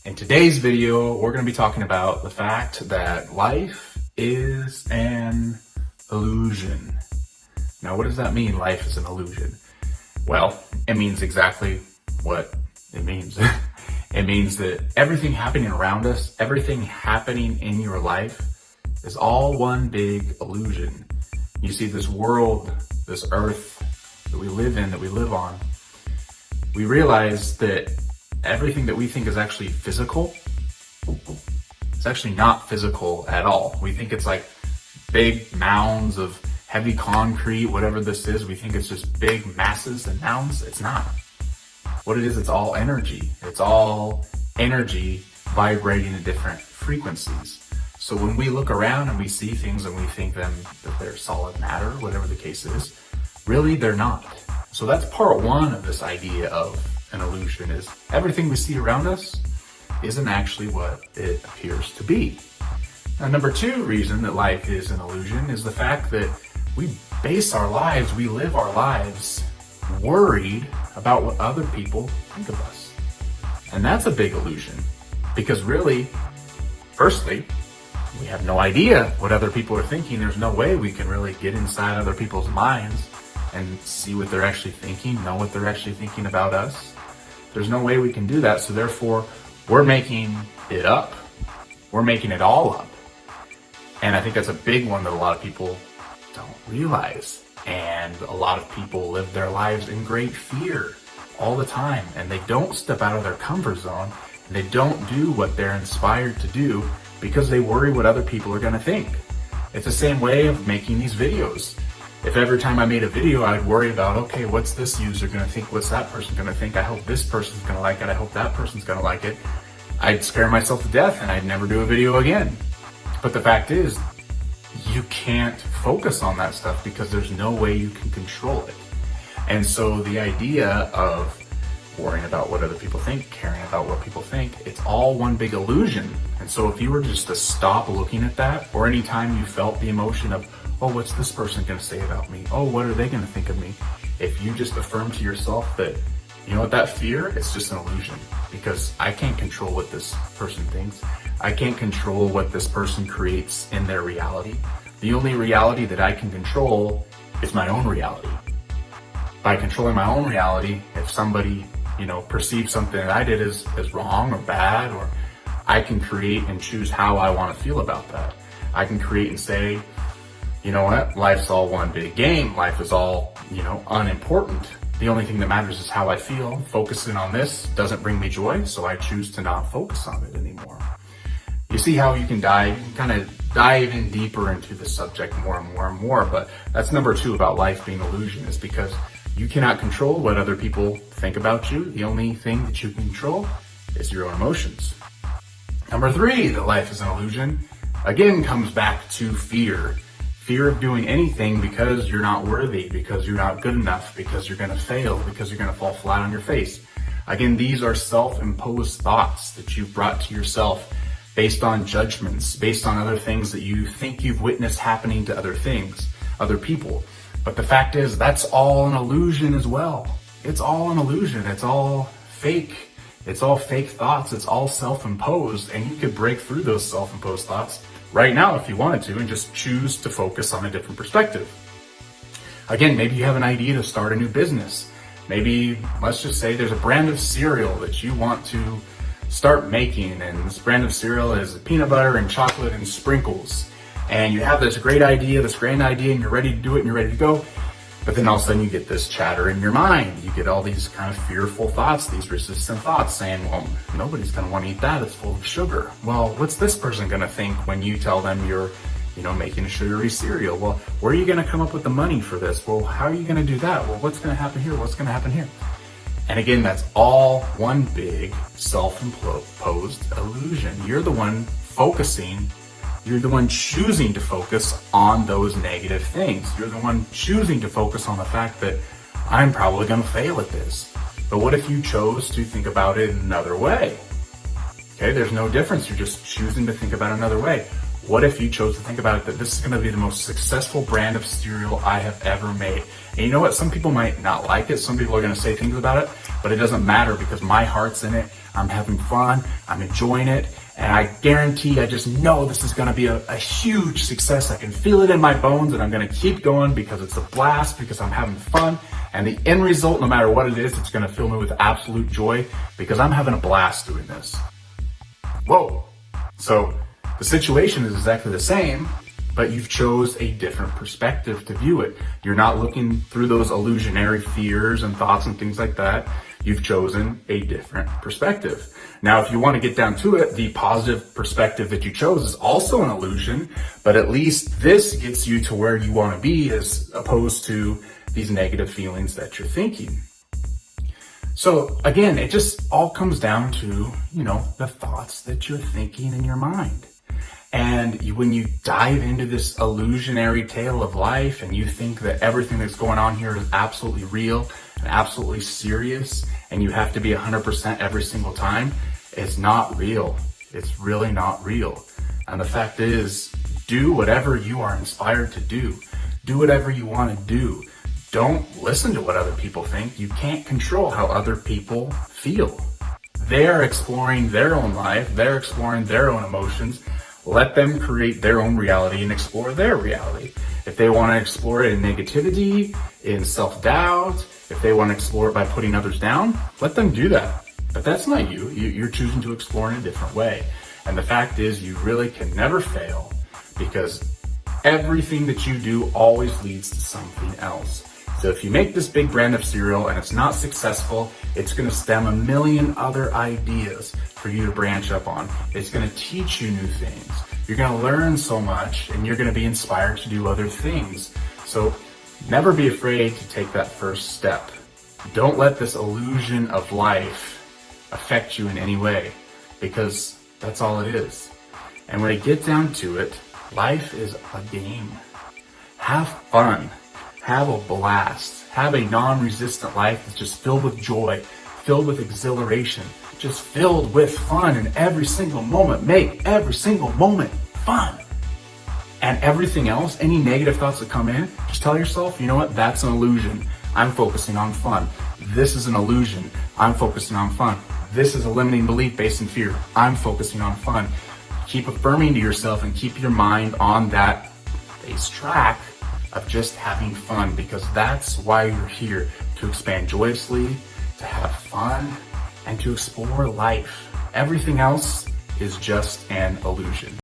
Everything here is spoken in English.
In today's video, we're going to be talking about the fact that life is an illusion. Now, what does that mean, life is an illusion? Well, it means exactly what it means. It means that everything happening around us, everything happening in your life is all one big illusion. You see, this world, this earth that we live in, that we live on, we realize that everything that we think is actually physical, it's actually not physical at all. We think it's like big mounds of heavy concrete, whatever this is. We think it's just big masses and mounds. It's not. What it is, it's all energy. It's all energy vibrating at different frequencies. So when we look around and we see things and we think that they're solid matter, whatever the case is, really they're not. So that's part one of this idea of an illusion, is everything we see around us isn't actually what it appears to be. Now, number two reason that life is an illusion is the fact that we base our lives, we live our lives worried about what other people think of us. And that's a big illusion, because really, firstly, we have no idea what other people are thinking. There's no way we can really get inside other people's minds and see what they're actually thinking, know what they're actually thinking about us. There's no way we can do that. So therefore, we're making it up. We're making it all up. And I think that's a big one that a lot of people don't realize. And a lot of people live their lives in great fear all the time. And they don't step out of their comfort zone. And they don't do what they're inspired to do because they worry what other people are going to think. It's the same way of making these videos. If every time I made a video, I'd worry about, okay, what's this user going to think? What's that person going to think? I hope this person's going to like it. I hope that person's going to like it. I'd scare myself to death and I'd never do a video again. But the fact is, you can't focus on that stuff because there's no way you can control it. And so the idea of worrying about what other people think, caring about what people think, it's all one big illusion. And so if you were just to stop looking at that, or anytime you felt the emotion of, oh, what's this person going to say about me? Oh, what are they going to think of me? If you just affirm to yourself that, you know what, that fear, it's just an illusion, because I can't control what this person thinks. I can't control what this person creates in their reality. The only reality that I can control is my own reality. By controlling my own reality, if somebody, perceives something that I did as wrong or bad, or I can create and choose how I want to feel about that. I can create and say, you know what, life's all one big game. Life is all, unimportant. The only thing that matters is how I feel. Focusing on this doesn't bring me joy, so I choose to not focus on it anymore. You see how you can kind of dive in deeper into the subject more and more and more, but that's number two about life being illusion, is because you cannot control what other people think about you. The only thing that you can control is your own emotions. Number three, that life is an illusion, again, comes back to fear. Fear of doing anything because you're not worthy, because you're not good enough, because you're going to fail, because you're going to fall flat on your face. Again, these are self-imposed thoughts that you've brought to yourself based on judgments, based on other things that you think you've witnessed happening to other people. But the fact is, that's all an illusion as well. It's all an illusion. It's all fake. It's all fake thoughts. It's all self-imposed. And you could break through those self-imposed thoughts right now if you wanted to, and just choose to focus on a different perspective. Again, maybe you have an idea to start a new business. Maybe, let's just say there's a brand of cereal that you want to start making, and this brand of cereal is peanut butter and chocolate and sprinkles. And you have this great idea, and you're ready to do it and you're ready to go. But then all of a sudden you get this chatter in your mind. You get all these kind of fearful thoughts, these resistant thoughts saying, well, nobody's going to want to eat that. It's full of sugar. Well, what's this person going to think when you tell them you're, making a sugary cereal? Well, where are you going to come up with the money for this? Well, how are you going to do that? Well, what's going to happen here? What's going to happen here? And again, that's all one big self-imposed illusion. You're the one choosing to focus on those negative things. You're the one choosing to focus on the fact that I'm probably going to fail at this. But what if you chose to think about it another way? Okay, there's no difference. You're just choosing to think about another way. What if you chose to think about it that this is going to be the most successful brand of cereal I have ever made? And you know what? Some people might not like it. Some people are going to say things about it, but it doesn't matter because my heart's in it. I'm having fun. I'm enjoying it. And I guarantee, I just know this is going to be a huge success. I can feel it in my bones, and I'm going to keep going because it's a blast, because I'm having fun. And the end result, no matter what it is, it's going to fill me with absolute joy because I'm having a blast doing this. Whoa. So the situation is exactly the same, but you've chose a different perspective to view it. You're not looking through those illusionary fears and thoughts and things like that. You've chosen a different perspective. Now, if you want to get down to it, the positive perspective that you chose is also an illusion, but at least this gets you to where you want to be as opposed to these negative feelings that you're thinking. So again, it just all comes down to, the thoughts that you're thinking in your mind. And when you dive into this illusionary tale of life and you think that everything that's going on here is absolutely real and absolutely serious and you have to be 100% every single time, it's not real. It's really not real. And the fact is, do whatever you are inspired to do. Do whatever you want to do. Don't listen to what other people think. You can't control how other people feel. They're exploring their own life. They're exploring their own emotions. Let them create their own reality and explore their reality. If they want to explore it in negativity, in self-doubt, if they want to explore it by putting others down, let them do that. But that's not you. You're choosing to explore in a different way. And the fact is, you really can never fail because everything that you do always leads to something else. So if you make this big brand of cereal and it's not successful, it's going to stem a million other ideas for you to branch up on. It's going to teach you new things. You're going to learn so much and you're going to be inspired to do other things. So never be afraid to take that first step. Don't let this illusion of life affect you in any way because that's all it is. And when it gets down to it, life is a game. Have fun. Have a blast. Have a non-resistant life that's just filled with joy, filled with exhilaration, just filled with fun in every single moment. Make every single moment fun. And everything else, any negative thoughts that come in, just tell yourself, you know what, that's an illusion. I'm focusing on fun. This is an illusion. I'm focusing on fun. This is a limiting belief based in fear. I'm focusing on fun. Keep affirming to yourself and keep your mind on that base track of just having fun because that's why you're here, to expand joyously, to have fun, and to explore life. Everything else is just an illusion.